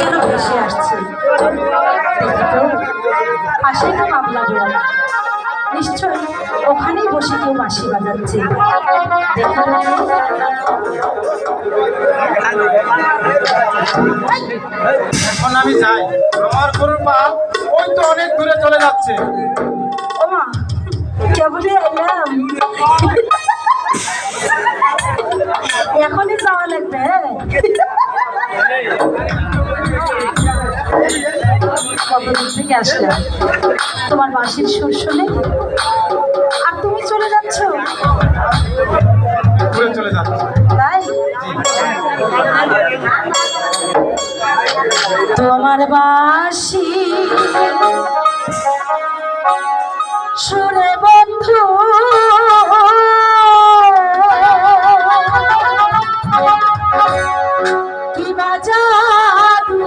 যেন ভেসে আসছে। দেখি তো, পাশে তো বাবলা বল, নিশ্চয়ই ওখানেই বসে কেউ বাঁশি বাজাচ্ছে। দেখো এখন আমি যাই, আমার গরুর পা ওই তো অনেক দূরে চলে যাচ্ছে। ওমা, কেবলই এলাম, এখনই যাওয়া লাগবে। কতদিন থেকে আসলাম, তোমার বাঁশির সুর শুনে, আর তুমি চলে যাচ্ছ। দূরে চলে যাচ্ছে। তাই তোমার বাঁশি সুরে বন্ধু কি বাজারু